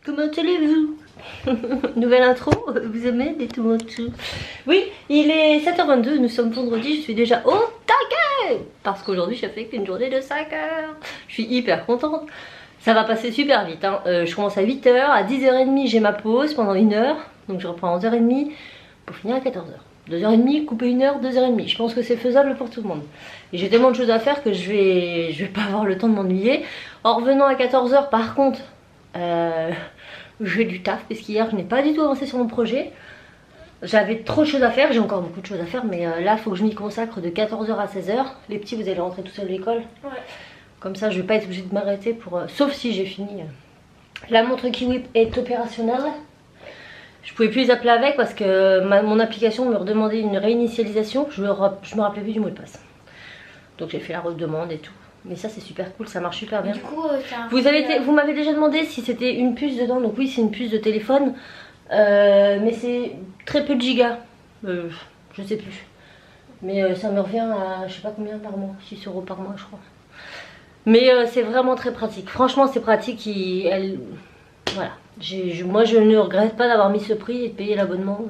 Comment allez-vous? Nouvelle intro, vous aimez? Dites-moi tout. Oui, il est 7h22, nous sommes vendredi, je suis déjà au taquet parce qu'aujourd'hui j'ai fait qu'une journée de 5 heures. Je suis hyper contente. Ça va passer super vite, hein. Je commence à 8h, à 10h30 j'ai ma pause pendant 1 heure. Donc je reprends à 11h30 pour finir à 14h. 2h30, couper 1 heure, 2h30. Je pense que c'est faisable pour tout le monde. Et j'ai tellement de choses à faire que je vais pas avoir le temps de m'ennuyer. En revenant à 14h par contre, j'ai du taf parce qu'hier je n'ai pas du tout avancé sur mon projet. J'avais trop de choses à faire, j'ai encore beaucoup de choses à faire, mais là il faut que je m'y consacre de 14h à 16h. Les petits, vous allez rentrer tout seuls de l'école. Ouais. Comme ça je vais pas être obligée de m'arrêter pour... sauf si j'ai fini. La montre Kiwi est opérationnelle. Je pouvais plus les appeler avec parce que mon application me redemandait une réinitialisation. Je me rappelais plus du mot de passe. Donc j'ai fait la redemande et tout. Mais ça c'est super cool, ça marche super bien. Du coup, vous m'avez déjà demandé si c'était une puce dedans. Donc oui, c'est une puce de téléphone. Mais c'est très peu de gigas. Je sais plus. Mais ça me revient à je sais pas combien par mois. 6 € par mois je crois. Mais c'est vraiment très pratique. Franchement c'est pratique. Voilà. Moi je ne regrette pas d'avoir mis ce prix et de payer l'abonnement.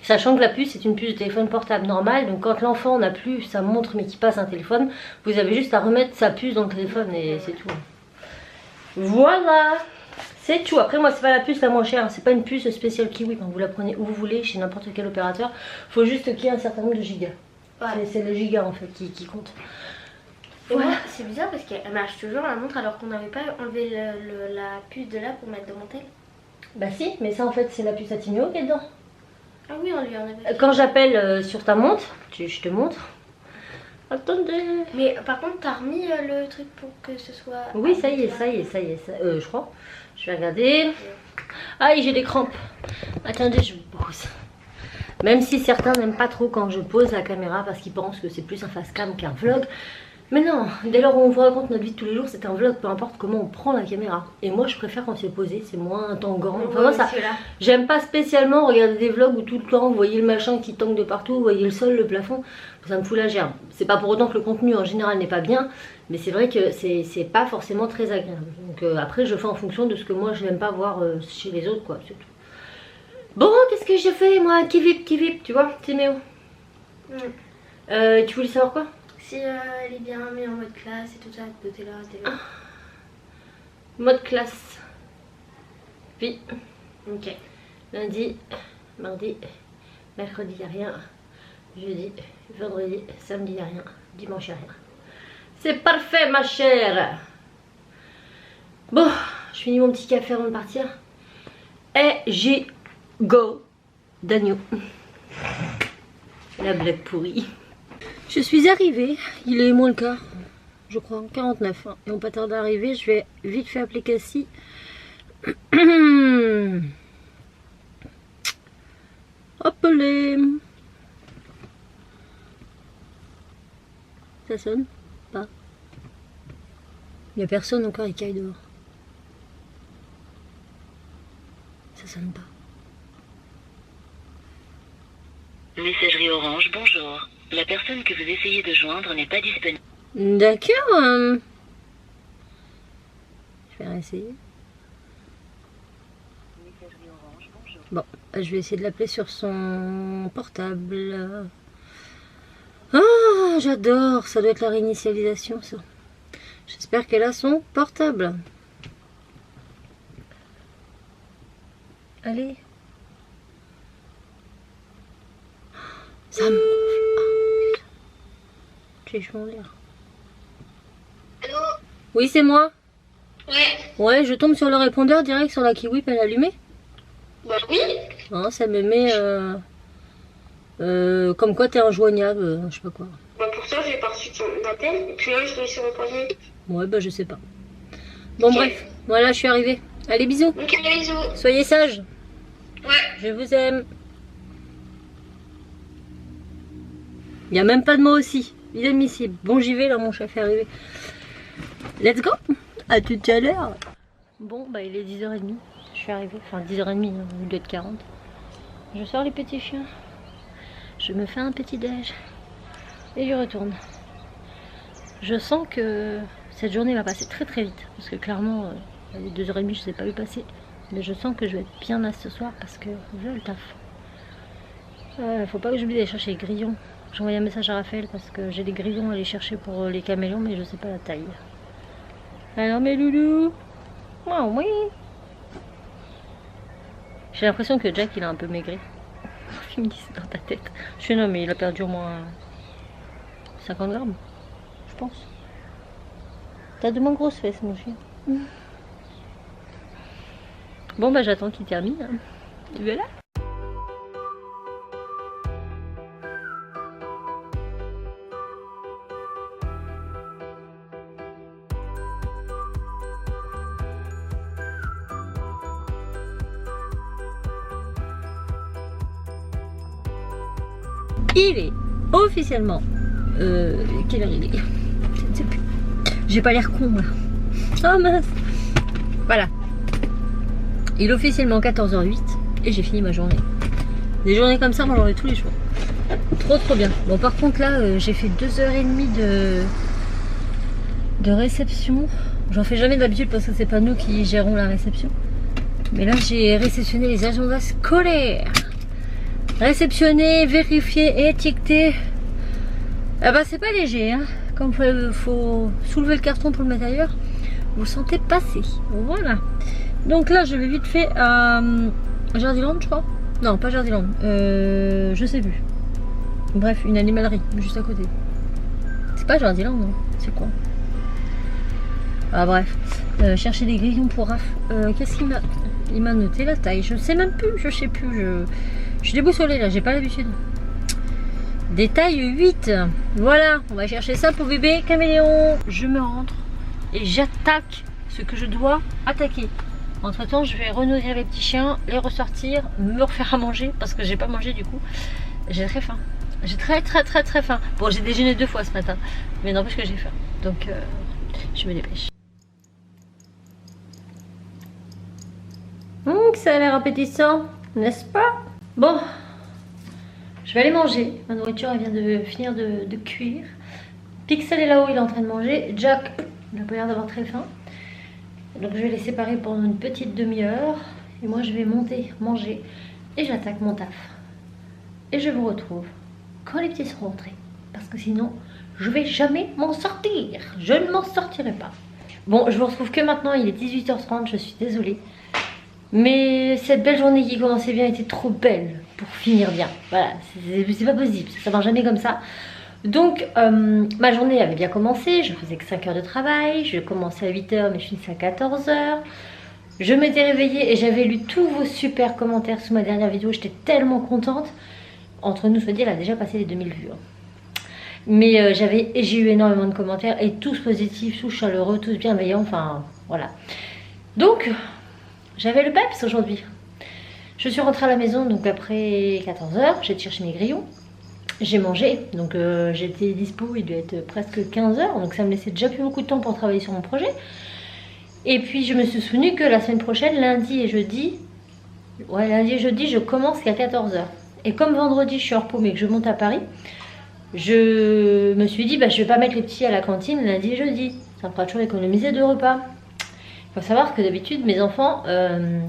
Sachant que la puce c'est une puce de téléphone portable normale. Donc quand l'enfant n'a plus sa montre mais qui passe un téléphone, vous avez juste à remettre sa puce dans le téléphone et c'est tout. Voilà. C'est tout. Après moi c'est pas la puce la moins chère. C'est pas une puce spéciale Kiwi. Quand vous la prenez où vous voulez chez n'importe quel opérateur. Faut juste qu'il y ait un certain nombre de gigas. Ouais. C'est le giga en fait qui compte. Et moi, c'est bizarre parce qu'elle marche toujours la montre alors qu'on n'avait pas enlevé la puce de là pour mettre dans mon tel. Bah si, mais ça en fait c'est la puce à Timéo qui est dedans. Ah oui, on lui en avait. Quand j'appelle sur ta montre, je te montre. Attendez. Mais par contre, t'as remis le truc pour que ce soit... Oui, ça y est. Je crois. Je vais regarder. Aïe, j'ai des crampes. Attendez, je vous pose. Même si certains n'aiment pas trop quand je pose la caméra parce qu'ils pensent que c'est plus un face cam qu'un vlog. Mais non, dès lors où on vous raconte notre vie de tous les jours, c'est un vlog, peu importe comment on prend la caméra. Et moi je préfère quand c'est posé, c'est moins tangant. Enfin moi ça, j'aime pas spécialement regarder des vlogs où tout le temps vous voyez le machin qui tangue de partout, vous voyez le sol, le plafond. Ça me fout la gerbe. C'est pas pour autant que le contenu en général n'est pas bien, mais c'est vrai que c'est pas forcément très agréable. Donc après je fais en fonction de ce que moi je n'aime pas voir chez les autres quoi, c'est tout. Bon, qu'est-ce que j'ai fait moi? Kivip, tu vois, Timéo. Tu voulais savoir quoi? Si elle est bien mise en mode classe et tout ça, de telle heure à telle heure. Mode classe. Puis, ok. Lundi, mardi, mercredi, y a rien. Jeudi, vendredi, samedi, y a rien. Dimanche, y a rien. C'est parfait, ma chère. Bon, je finis mon petit café avant de partir. Et j'ai go d'agneau. La blague pourrie. Je suis arrivée, il est moins le quart, je crois, 49. Hein. Et on pas tarder à arriver, je vais vite fait appeler Cassie. Hop-les. Ça sonne? Pas. Il n'y a personne encore, il caille dehors. Ça sonne pas. Messagerie Orange, bonjour. La personne que vous essayez de joindre n'est pas disponible. D'accord. Je vais réessayer. Messagerie Orange, bonjour. Bon, je vais essayer de l'appeler sur son portable. Ah, j'adore. Ça doit être la réinitialisation, ça. J'espère qu'elle a son portable. Allez. Ça me... J'ai chaud l'air. Allô? Oui, c'est moi. Ouais. Ouais, je tombe sur le répondeur direct sur la Kiwi, elle est allumée. Bah oui. Hein, ça me met comme quoi t'es injoignable, je sais pas quoi. Bah pour ça, j'ai pas reçu ton appel. Et puis là, je l'ai sur le poignet. Ouais, bah je sais pas. Bon, okay. Bref, voilà, je suis arrivée. Allez, bisous. Ok, bisous. Soyez sages. Ouais. Je vous aime. Il n'y a même pas de moi aussi. Inadmissible. Bon, j'y vais là, mon chef est arrivé. Let's go. À tout à l'heure. Bon, bah il est 10h30. Je suis arrivée. Enfin, 10h30, hein, il doit être 40. Je sors les petits chiens. Je me fais un petit déj. Et je retourne. Je sens que cette journée va passer très très vite. Parce que clairement, les 2h30, je ne sais pas où passer. Mais je sens que je vais être bien là ce soir parce que je le taf. Faut pas que j'oublie d'aller chercher les grillons. J'ai envoyé un message à Raphaël parce que j'ai des grillons à aller chercher pour les caméléons, mais je sais pas la taille. Alors mes loulous. Oh oui. J'ai l'impression que Jack il a un peu maigri. Il me dit c'est dans ta tête. Je suis non mais il a perdu au moins 50 grammes. Je pense. T'as de moins grosses fesses mon chien. Bon bah j'attends qu'il termine. Hein. Tu veux là? Il est officiellement quelle heure il est? Je ne sais plus. J'ai pas l'air con là. Oh mince. Voilà. Il est officiellement 14h08 et j'ai fini ma journée. Des journées comme ça, moi j'en ai tous les jours. Trop bien. Bon par contre là j'ai fait 2h30 de réception. J'en fais jamais d'habitude parce que c'est pas nous qui gérons la réception. Mais là j'ai réceptionné les agendas scolaires. Réceptionner, vérifier et étiqueter. Ah bah c'est pas léger hein. Comme faut soulever le carton pour le mettre ailleurs, vous sentez passer. Voilà. Donc là je vais vite fait à Jardiland je crois. Non pas Jardiland. Je sais plus. Bref, une animalerie juste à côté. C'est pas Jardiland non. C'est quoi? Ah bref. Chercher des grillons pour Raph. Qu'est-ce qu'il m'a... Il m'a noté la taille. Je sais même plus. Je sais plus. Je suis déboussolée là, j'ai pas l'habitude. Des tailles 8. Voilà, on va chercher ça pour bébé caméléon. Je me rentre et j'attaque ce que je dois attaquer. Entre temps, je vais renourrir les petits chiens, les ressortir, me refaire à manger parce que j'ai pas mangé du coup. J'ai très faim. J'ai très faim. Bon, j'ai déjeuné 2 fois ce matin, mais n'empêche que j'ai faim. Donc, je me dépêche. Ça a l'air appétissant, n'est-ce pas? Bon, je vais aller manger. Ma nourriture elle vient de finir de cuire. Pixel est là-haut, il est en train de manger. Jack, il n'a pas l'air d'avoir très faim. Donc je vais les séparer pendant une petite demi-heure. Et moi je vais monter, manger. Et j'attaque mon taf. Et je vous retrouve quand les petits seront rentrés. Parce que sinon, je vais jamais m'en sortir. Je ne m'en sortirai pas. Bon, je vous retrouve que maintenant, il est 18h30, je suis désolée. Mais cette belle journée qui commençait bien était trop belle pour finir bien. Voilà, c'est pas possible, ça marche jamais comme ça. Donc, ma journée avait bien commencé, je faisais que 5 heures de travail, je commençais à 8 h mais je finissais à 14 h. Je m'étais réveillée et j'avais lu tous vos super commentaires sous ma dernière vidéo, j'étais tellement contente. Entre nous, soit dit, elle a déjà passé les 2000 vues. Hein. Mais j'ai eu énormément de commentaires et tous positifs, tous chaleureux, tous bienveillants, enfin voilà. Donc... j'avais le peps aujourd'hui. Je suis rentrée à la maison donc après 14 h, j'ai cherché mes grillons. J'ai mangé, donc j'étais dispo, il devait être presque 15 h, donc ça me laissait déjà plus beaucoup de temps pour travailler sur mon projet. Et puis je me suis souvenu que la semaine prochaine, lundi et jeudi, je commence qu'à 14 h. Et comme vendredi je suis en repos mais que je monte à Paris, je me suis dit bah, je vais pas mettre les petits à la cantine lundi et jeudi. Ça me fera toujours économiser 2 repas. Il faut savoir que d'habitude mes enfants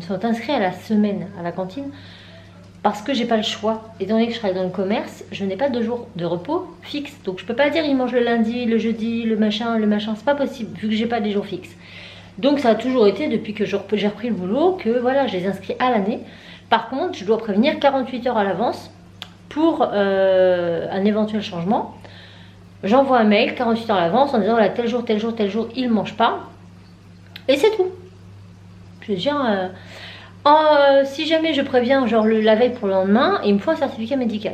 sont inscrits à la semaine à la cantine parce que j'ai pas le choix. Étant donné que je travaille dans le commerce, je n'ai pas de jour de repos fixe. Donc je peux pas dire ils mangent le lundi, le jeudi, le machin, c'est pas possible vu que j'ai pas des jours fixes. Donc ça a toujours été depuis que j'ai repris le boulot que voilà, je les inscris à l'année. Par contre, je dois prévenir 48 heures à l'avance pour un éventuel changement. J'envoie un mail 48 heures à l'avance en disant là, tel jour, ils mangent pas. Et c'est tout. Je veux dire, si jamais je préviens genre la veille pour le lendemain, il me faut un certificat médical.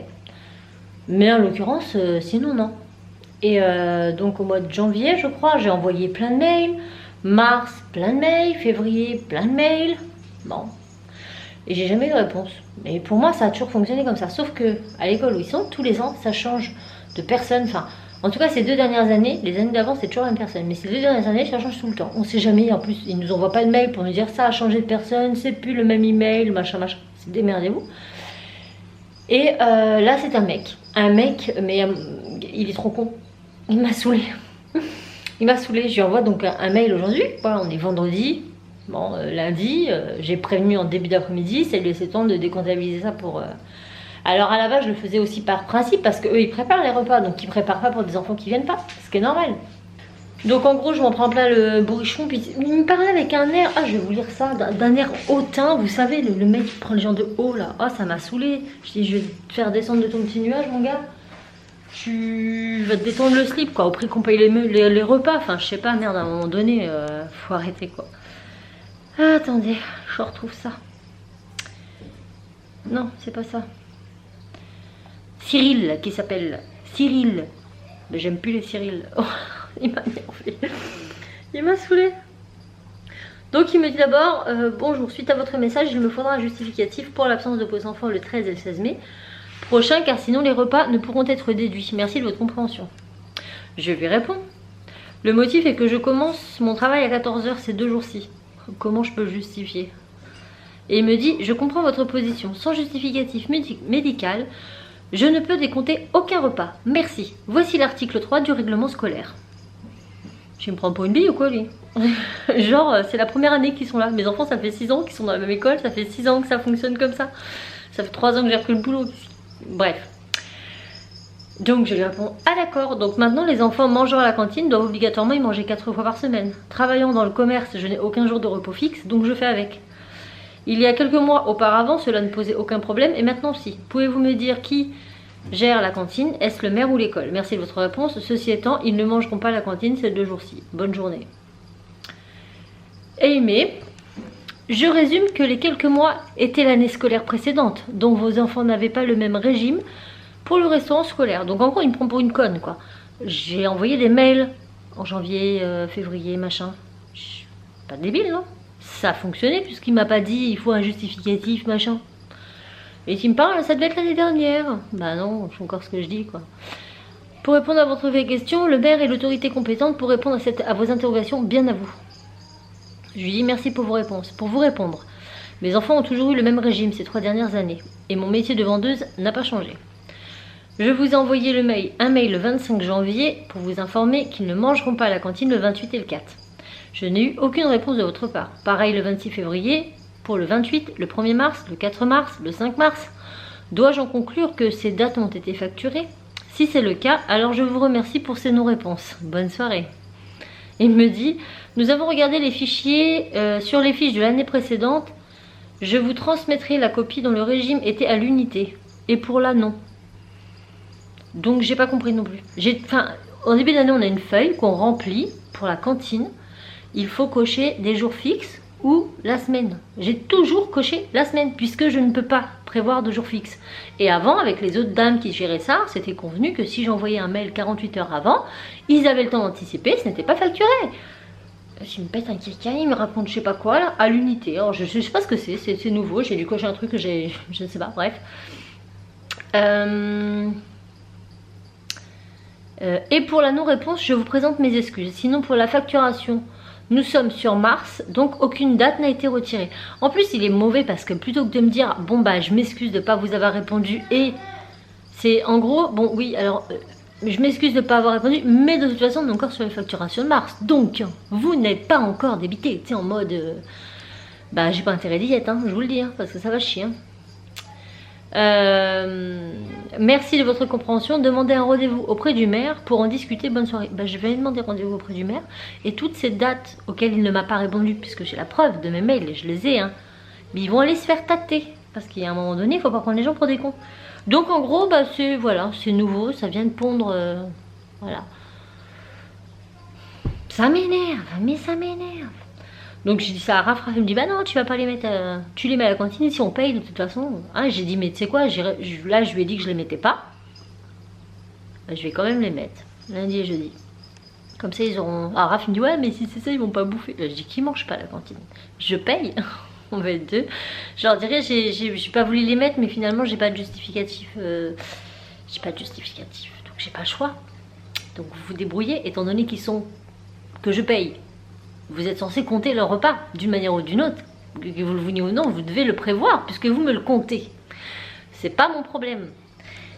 Mais en l'occurrence, sinon non. Et donc au mois de janvier, je crois, j'ai envoyé plein de mails. Mars, plein de mails. Février, plein de mails. Bon. Et j'ai jamais eu de réponse. Mais pour moi, ça a toujours fonctionné comme ça. Sauf que à l'école où ils sont, tous les ans, ça change de personne. Enfin... en tout cas, ces 2 dernières années, les années d'avant, c'est toujours la même personne. Mais ces 2 dernières années, ça change tout le temps. On ne sait jamais. En plus, ils ne nous envoient pas de mail pour nous dire ça a changé de personne, c'est plus le même email, machin. C'est démerdez-vous. Et là, c'est un mec. Mais il est trop con. Il m'a saoulé. Il m'a saoulé. Je lui envoie donc un mail aujourd'hui. Voilà, on est vendredi. Bon, lundi, j'ai prévenu en début d'après-midi, ça lui laissait le temps de décomptabiliser ça pour... Alors à la base, je le faisais aussi par principe, parce qu'eux, ils préparent les repas, donc ils préparent pas pour des enfants qui viennent pas, ce qui est normal. Donc en gros, je m'en prends plein le bourrichon, puis il me parlait avec un air, ah je vais vous lire ça, d'un air hautain, vous savez, le mec qui prend les gens de haut là, ah ça m'a saoulé. Je dis, je vais te faire descendre de ton petit nuage mon gars, tu vas te détendre le slip quoi, au prix qu'on paye les repas, enfin je sais pas, merde, à un moment donné, faut arrêter quoi. Ah, attendez, je retrouve ça. Non, c'est pas ça. Cyril qui s'appelle Cyril, mais j'aime plus les Cyril. Oh. Il m'a énervé. Il m'a saoulé. Donc il me dit d'abord bonjour, suite à votre message, il me faudra un justificatif pour l'absence de vos enfants le 13 et le 16 mai prochain, car sinon les repas ne pourront être déduits. Merci de votre compréhension. Je lui réponds. Le motif est que je commence mon travail à 14 h ces 2 jours-ci. Comment je peux le justifier? Et il me dit, je comprends votre position. Sans justificatif médical, je ne peux décompter aucun repas. Merci. Voici l'article 3 du règlement scolaire. Tu me prends pour une bille ou quoi lui? Genre c'est la première année qu'ils sont là. Mes enfants ça fait 6 ans qu'ils sont dans la même école. Ça fait 6 ans que ça fonctionne comme ça. Ça fait 3 ans que j'ai repris le boulot. Bref. Donc je lui réponds, ah d'accord. Donc maintenant les enfants mangeant à la cantine doivent obligatoirement y manger 4 fois par semaine. Travaillant dans le commerce, je n'ai aucun jour de repos fixe, donc je fais avec. Il y a quelques mois auparavant, cela ne posait aucun problème, et maintenant si. Pouvez-vous me dire qui gère la cantine? Est-ce le maire ou l'école? Merci de votre réponse. Ceci étant, ils ne mangeront pas la cantine ces 2 jours-ci. Bonne journée. Et il met, je résume que les quelques mois étaient l'année scolaire précédente, donc vos enfants n'avaient pas le même régime pour le restaurant scolaire. Donc en gros, il me prend pour une conne, quoi. J'ai envoyé des mails en janvier, février, machin. Je suis pas débile, non? Ça a fonctionné puisqu'il m'a pas dit il faut un justificatif, machin. Et tu me parles, ça devait être l'année dernière. Bah non, c'est encore ce que je dis quoi. Pour répondre à votre question, le maire est l'autorité compétente pour répondre à vos interrogations, bien à vous. Je lui dis merci pour vos réponses. Pour vous répondre, mes enfants ont toujours eu le même régime ces 3 dernières années. Et mon métier de vendeuse n'a pas changé. Je vous ai envoyé un mail le 25 janvier pour vous informer qu'ils ne mangeront pas à la cantine le 28 et le 4. Je n'ai eu aucune réponse de votre part. Pareil le 26 février, pour le 28, le 1er mars, le 4 mars, le 5 mars. Dois-je en conclure que ces dates ont été facturées? Si c'est le cas, alors je vous remercie pour ces non-réponses. Bonne soirée. Il me dit, nous avons regardé les fichiers sur les fiches de l'année précédente. Je vous transmettrai la copie dont le régime était à l'unité. Et pour là, non. Donc j'ai pas compris non plus. En début d'année, on a une feuille qu'on remplit pour la cantine. Il faut cocher des jours fixes ou la semaine. J'ai toujours coché la semaine puisque je ne peux pas prévoir de jours fixes. Et avant, avec les autres dames qui géraient ça, c'était convenu que si j'envoyais un mail 48 heures avant, ils avaient le temps d'anticiper, ce n'était pas facturé. Je me pète un caca, il me raconte je sais pas quoi là, à l'unité. Alors je sais pas ce que c'est nouveau, j'ai dû cocher un truc que je ne sais pas, bref. Et pour la non-réponse, je vous présente mes excuses. Sinon pour la facturation, nous sommes sur mars, donc aucune date n'a été retirée. En plus, il est mauvais parce que plutôt que de me dire bon bah je m'excuse de ne pas vous avoir répondu et c'est en gros bon oui alors je m'excuse de ne pas avoir répondu, mais de toute façon on est encore sur les facturations de mars, donc vous n'êtes pas encore débité. Tu sais en mode bah j'ai pas intérêt d'y être, hein, je vous le dis, hein, parce que ça va chier. Hein. Merci de votre compréhension. Demandez un rendez-vous auprès du maire pour en discuter. Bonne soirée. Bah, je vais demander rendez-vous auprès du maire. Et toutes ces dates auxquelles il ne m'a pas répondu, puisque j'ai la preuve de mes mails, je les ai, hein, mais ils vont aller se faire tâter. Parce qu'il y a un moment donné, il ne faut pas prendre les gens pour des cons. Donc en gros, bah, c'est voilà, c'est nouveau, ça vient de pondre. Voilà. Ça m'énerve, mais ça m'énerve. Donc j'ai dit ça à Raph, il me dit bah non tu vas pas les mettre tu les mets à la cantine si on paye de toute façon. Hein, j'ai dit mais tu sais quoi, là je lui ai dit que je les mettais pas. Bah, je vais quand même les mettre lundi et jeudi. Comme ça ils auront... Ah Raph il me dit ouais mais si c'est ça ils vont pas bouffer. Là, je dis qu'ils mangent pas à la cantine. Je paye, on va être deux. Je leur dirais j'ai pas voulu les mettre mais finalement j'ai pas de justificatif. J'ai pas de justificatif donc j'ai pas le choix. Donc vous vous débrouillez étant donné qu'ils sont... que je paye. Vous êtes censé compter leur repas, d'une manière ou d'une autre. Que vous le vouliez ou non, vous devez le prévoir, puisque vous me le comptez. C'est pas mon problème.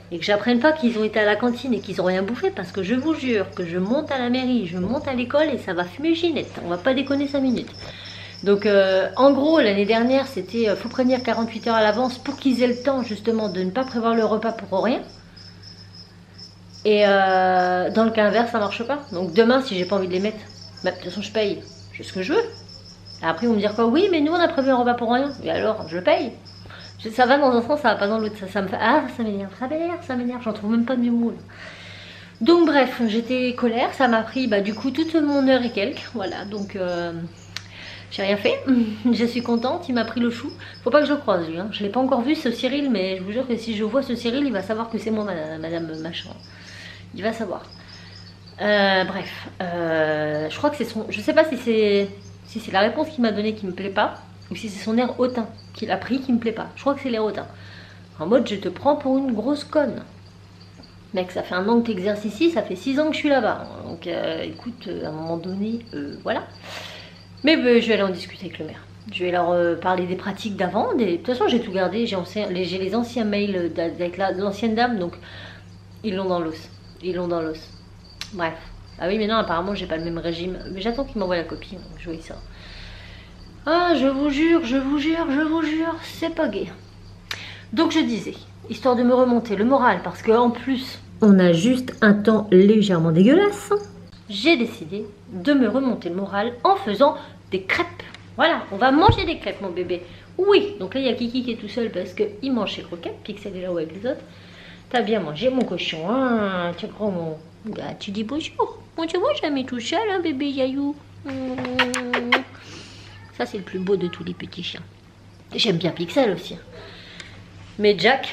Et que j'apprenne pas qu'ils ont été à la cantine et qu'ils ont rien bouffé, parce que je vous jure que je monte à la mairie, je monte à l'école et ça va fumer ginette. On va pas déconner 5 minutes. Donc en gros l'année dernière c'était faut prévenir 48 heures à l'avance pour qu'ils aient le temps justement de ne pas prévoir le repas pour rien. Et dans le cas inverse ça marche pas. Donc demain si j'ai pas envie de les mettre, bah, de toute façon je paye, je fais ce que je veux. Et après ils vont me dire quoi, oui mais nous on a prévu un repas pour rien. Et alors je le paye. Ça va dans un sens, ça va pas dans l'autre. Ça me fait ah ça m'énerve, j'en trouve même pas de mes mots là. Donc bref, j'étais colère, ça m'a pris bah, du coup toute mon heure et quelques. Voilà donc j'ai rien fait, je suis contente, il m'a pris le chou. Faut pas que je le croise lui, hein. Je l'ai pas encore vu ce Cyril, mais je vous jure que si je vois ce Cyril, il va savoir que c'est moi madame machin. Il va savoir. Bref, je crois que c'est son... Je sais pas si c'est la réponse qu'il m'a donnée qui me plaît pas, ou si c'est son air hautain qu'il a pris qui me plaît pas. Je crois que c'est l'air hautain. En mode je te prends pour une grosse conne. Mec, ça fait 1 an que t'exerces ici, ça fait 6 ans que je suis là-bas. Donc écoute, à un moment donné, voilà. Mais je vais aller en discuter avec le maire. Je vais leur parler des pratiques d'avant. De toute façon, j'ai tout gardé. J'ai les anciens mails avec l'ancienne dame. Donc, ils l'ont dans l'os. Ils l'ont dans l'os. Bref. Ah oui, mais non, apparemment, j'ai pas le même régime. Mais j'attends qu'ils m'envoient la copie. Donc, je vois ça. Ah, je vous jure, c'est pas gai. Donc, je disais, histoire de me remonter le moral, parce qu'en plus, on a juste un temps légèrement dégueulasse. J'ai décidé de me remonter le moral en faisant des crêpes. Voilà, on va manger des crêpes mon bébé. Oui, donc là il y a Kiki qui est tout seul parce qu'il mange ses croquettes. Pixel est là-haut avec les autres. T'as bien mangé mon cochon, hein. Tu prends mon... Bah, tu dis bonjour. Bon, tu vois jamais tout seul, hein, bébé Yaïou. Ça c'est le plus beau de tous les petits chiens. J'aime bien Pixel aussi. Mais Jack,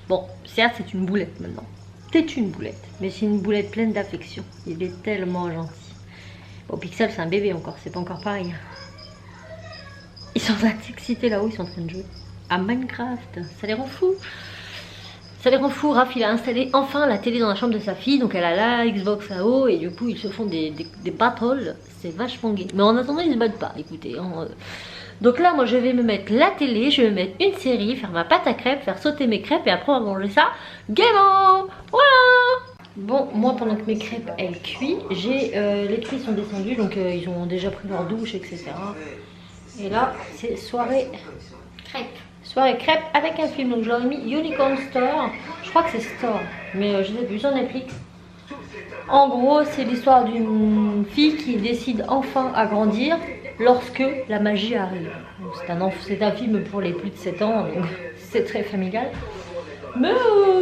bon, certes c'est une boulette maintenant. C'est une boulette, mais c'est une boulette pleine d'affection. Il est tellement gentil. Bon, Pixel, c'est un bébé encore, c'est pas encore pareil. Ils sont excités là-haut, ils sont en train de jouer à Minecraft. Ça les rend fous. Ça les rend fous. Raph, il a installé enfin la télé dans la chambre de sa fille, donc elle a la Xbox là-haut, et du coup, ils se font des battles. C'est vachement gai. Mais en attendant, ils se battent pas, écoutez. Hein. Donc là, moi, je vais me mettre la télé, je vais me mettre une série, faire ma pâte à crêpes, faire sauter mes crêpes, et après, on va manger ça. Game on! Voilà! Bon, moi, pendant que mes crêpes, elles cuisent, les prix sont descendus, donc ils ont déjà pris leur douche, etc. Et là, c'est soirée crêpes. Soirée crêpes avec un film, donc je leur ai mis Unicorn Store. Je crois que c'est Store, mais je sais plus, sur Netflix. En gros, c'est l'histoire d'une fille qui décide enfin à grandir lorsque la magie arrive. C'est un film pour les plus de 7 ans, donc c'est très familial. Mais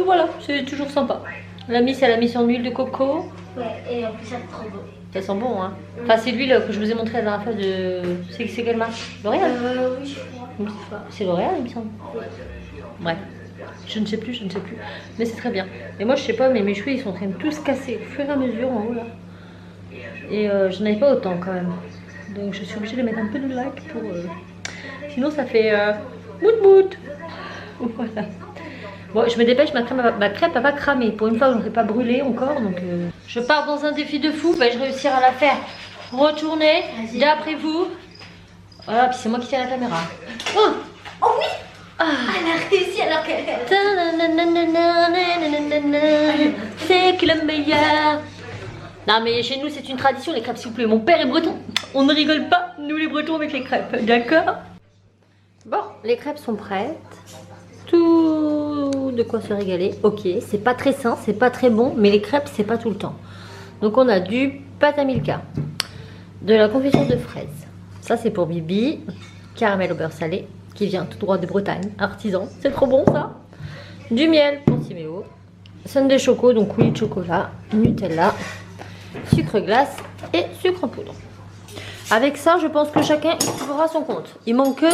voilà, c'est toujours sympa. La Miss, elle a mis son huile de coco. Ouais, et en plus ça sent trop bon. Ça sent bon, hein. Enfin, c'est l'huile que je vous ai montré la dernière fois de... C'est quelle marque? L'Oréal? Oui, je crois. C'est L'Oréal, il me semble. Bref. Je ne sais plus. Mais c'est très bien. Et moi, je sais pas, mais mes cheveux, ils sont en train de tous casser au fur et à mesure en haut, là. Et je n'en avais pas autant, quand même. Donc, je suis obligée de mettre un peu de lac pour... Sinon, ça fait... mout. Voilà. Bon, je me dépêche, ma crêpe, elle va cramer. Pour une fois, je ne l'ai pas brûlée encore. Donc, je pars dans un défi de fou. Ben, je réussirai à la faire retourner d'après vous. Voilà, puis c'est moi qui tiens la caméra. Oh oui, elle a réussi alors qu'elle... C'est que le meilleur. Non, mais chez nous, c'est une tradition, les crêpes, s'il vous plaît. Mon père est breton. On ne rigole pas, nous les bretons, avec les crêpes. D'accord? Bon, les crêpes sont prêtes. Tout de quoi se régaler. Ok, c'est pas très sain, c'est pas très bon, mais les crêpes, c'est pas tout le temps. Donc, on a du pâte à Milka, de la confiture de fraises. Ça, c'est pour Bibi. Caramel au beurre salé, qui vient tout droit de Bretagne, artisan. C'est trop bon, ça. Du miel pour Timéo. Sundae choco, donc coulis de chocolat, Nutella, sucre glace et sucre en poudre. Avec ça, je pense que chacun y trouvera son compte. Il manque que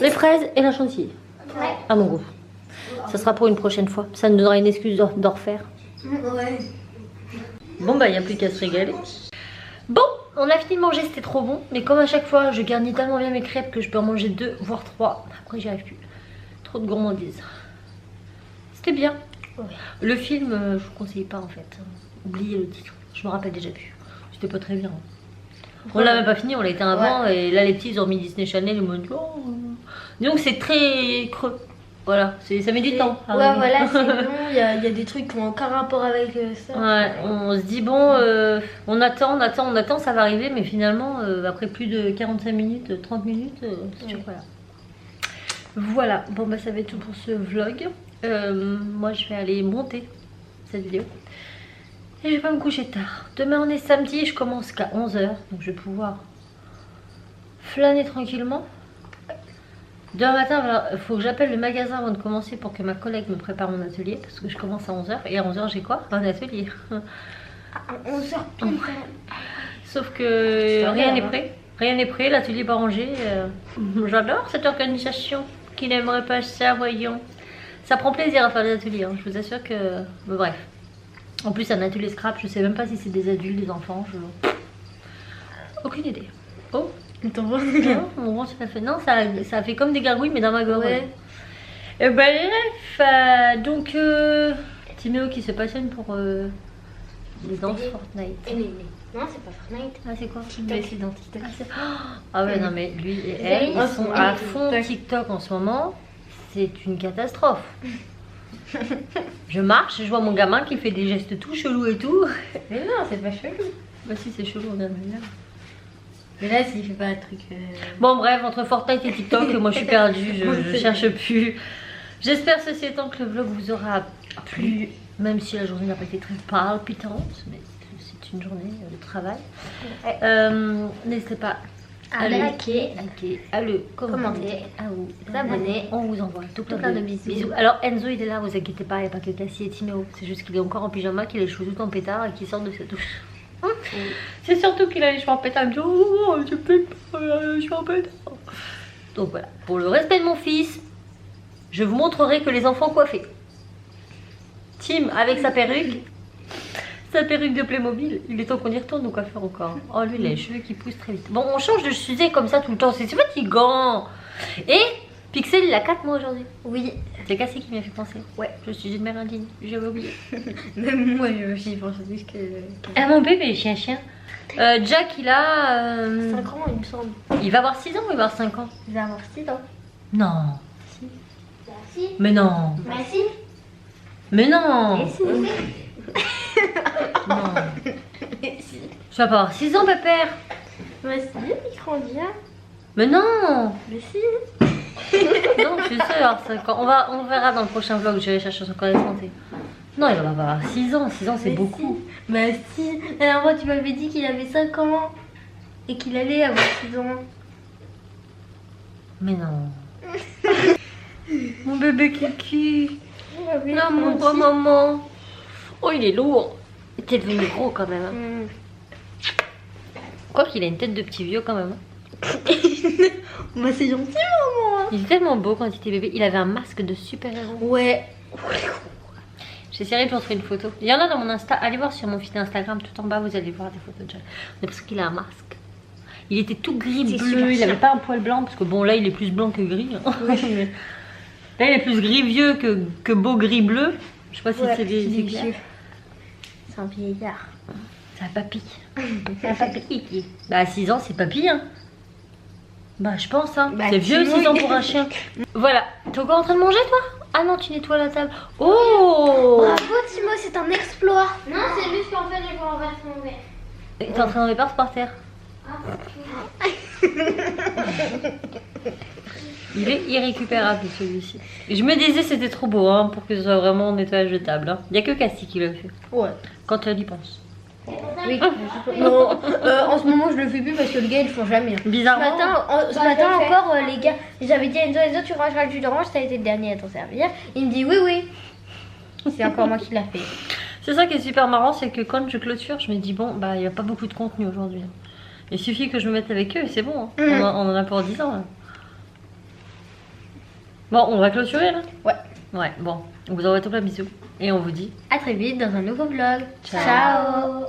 les fraises et la chantilly. Ouais. À mon goût. Ça sera pour une prochaine fois. Ça nous donnera une excuse d'en refaire. Ouais. Bon, bah, il n'y a plus qu'à se régaler. Bon, on a fini de manger, c'était trop bon. Mais comme à chaque fois, je garnis tellement bien mes crêpes que je peux en manger 2, voire 3. Après, j'y arrive plus. Trop de gourmandise. C'était bien. Ouais. Le film, je vous conseille pas en fait. Oubliez le titre. Je me rappelle déjà plus. C'était pas très bien. On l'a même pas fini, on l'a éteint avant. Ouais. Et là, les petits, ils ont mis Disney Channel et ils m'ont dit oh. Donc, c'est très creux. Voilà, ça met du temps. à Ouais, arriver. voilà, c'est long. Il y a des trucs qui n'ont aucun rapport avec ça. Ouais, on se dit bon, on attend, ça va arriver, mais finalement, après plus de 45 minutes, 30 minutes, c'est toujours pas là. Voilà, bon bah ça va être tout pour ce vlog. Moi je vais aller monter cette vidéo. Et je vais pas me coucher tard. Demain on est samedi, je commence qu'à 11 h, donc je vais pouvoir flâner tranquillement. Demain matin, il faut que j'appelle le magasin avant de commencer pour que ma collègue me prépare mon atelier, parce que je commence à 11 h, et à 11 h j'ai quoi? Un atelier. On sort pile. Sauf que rien n'est prêt. Rien n'est prêt, l'atelier n'est pas rangé. J'adore cette organisation. Qui n'aimerait pas ça, voyons. Ça prend plaisir à faire des ateliers, hein. Je vous assure que... Mais bref. En plus, un atelier scrap, je sais même pas si c'est des adultes, des enfants. Aucune idée. Oh, T'en vois? non, mon ventre, ça fait... Non, ça a fait comme des gargouilles, mais dans ma gorge. Ouais. Et ben bref, donc... Timéo qui se passionne pour les danses Fortnite. Non, c'est pas Fortnite. Ah, c'est quoi? TikTok. C'est dans TikTok. Ah ouais, non mais lui et elle, ils sont à fond TikTok en ce moment. C'est une catastrophe. Je marche, je vois mon gamin qui fait des gestes tout chelous et tout. Mais non, c'est pas chelou. Bah si, c'est chelou, on vient de le dire. Mais là, s'il fait pas un truc. Bon bref, entre Fortnite et TikTok, moi je suis perdue, je cherche plus. J'espère ceci étant que le vlog vous aura plu, même si la journée n'a pas été très palpitante, mais c'est une journée de travail. N'hésitez pas À liker, à le commenter, à vous abonner. On vous envoie tout plein de bisous. Alors Enzo il est là, vous inquiétez pas, il n'y a pas que Cassie et Timéo. C'est juste qu'il est encore en pyjama, qu'il a les cheveux tout en pétard et qu'il sort de sa douche. C'est surtout qu'il a les cheveux en pétard. Il me dit oh, je peux pas, je suis en pétard. Donc voilà, pour le respect de mon fils, je vous montrerai que les enfants coiffés. Tim avec sa perruque de Playmobil, il est temps qu'on y retourne au coiffeur encore. Oh lui il a les cheveux qui poussent très vite. Bon on change de sujet comme ça tout le temps, c'est fatigant. Et Pixel il a 4 mois aujourd'hui. Oui. C'est Cassie qui m'y a fait penser. Ouais. Je suis une mère indigne, j'avais oublié. Même moi, j'y pense juste que. Ah mon bébé chien. Jack il a... 5 ans, il me semble. Il va avoir 6 ans ou il va avoir 5 ans? Il va avoir 6 ans. Non. Bah si. Mais non. Bah si. Mais non. Et si. Non. Et si. Tu vas pas avoir 6 ans pépère. Bah si, il grandit là. Mais non. Mais si. Non, je suis sûre, alors, on verra dans le prochain vlog, j'irai chercher son carnet de santé. Non, il va avoir 6 ans, 6 ans c'est Mais beaucoup. Si. Bah si. La dernière fois, tu m'avais dit qu'il avait 5 ans. Et qu'il allait avoir 6 ans. Mais non. Mon bébé Kiki. Non, mon grand maman. Oh, il est lourd. T'es devenu gros quand même. Hein. Quoi qu'il a une tête de petit vieux quand même. Bah c'est gentil, maman. Il est tellement beau quand il était bébé. Il avait un masque de super-héros. Ouais. J'essaierai de vous montrer une photo. Il y en a dans mon Insta. Allez voir sur mon feed Instagram. Tout en bas, vous allez voir des photos de Jack. Mais parce qu'il a un masque. Il était tout gris bleu. Il n'avait pas un poil blanc. Parce que bon, là, il est plus blanc que gris. Hein. Oui. Là, il est plus gris vieux que beau gris bleu. Je sais pas si c'est des vieux. C'est un vieillard. C'est un papy. C'est un papy. Bah, à 6 ans, c'est papy. Hein. Bah, je pense. Hein. Bah, c'est vieux, 6 ans pour un chien. Voilà. T'es encore en train de manger, toi? Ah non, tu nettoies la table. Oh! Bravo, Timo, c'est un exploit. Non, c'est juste qu'en fait, j'ai pas renversé mon verre. T'es en train d'enlever par terre. Il est irrécupérable celui-ci. Je me disais c'était trop beau hein, pour que ce soit vraiment nettoyage de table. Hein. Il n'y a que Cassie qui le fait. Ouais. Quand elle y pense. Oui. Non, en ce moment je le fais plus parce que le gars il le font jamais. Bizarrement. Ce matin encore les gars, j'avais dit à Enzo, tu rangeras le jus d'orange, ça a été le dernier à t'en servir. Il me dit oui. C'est encore moi qui l'a fait. C'est ça qui est super marrant, c'est que quand je clôture, je me dis bon bah il n'y a pas beaucoup de contenu aujourd'hui. Il suffit que je me mette avec eux et c'est bon. Hein. On en a pour 10 ans là. Bon, on va clôturer là? Ouais. Ouais, bon. On vous envoie tout plein de bisous. Et on vous dit à très vite dans un nouveau vlog. Ciao. Ciao.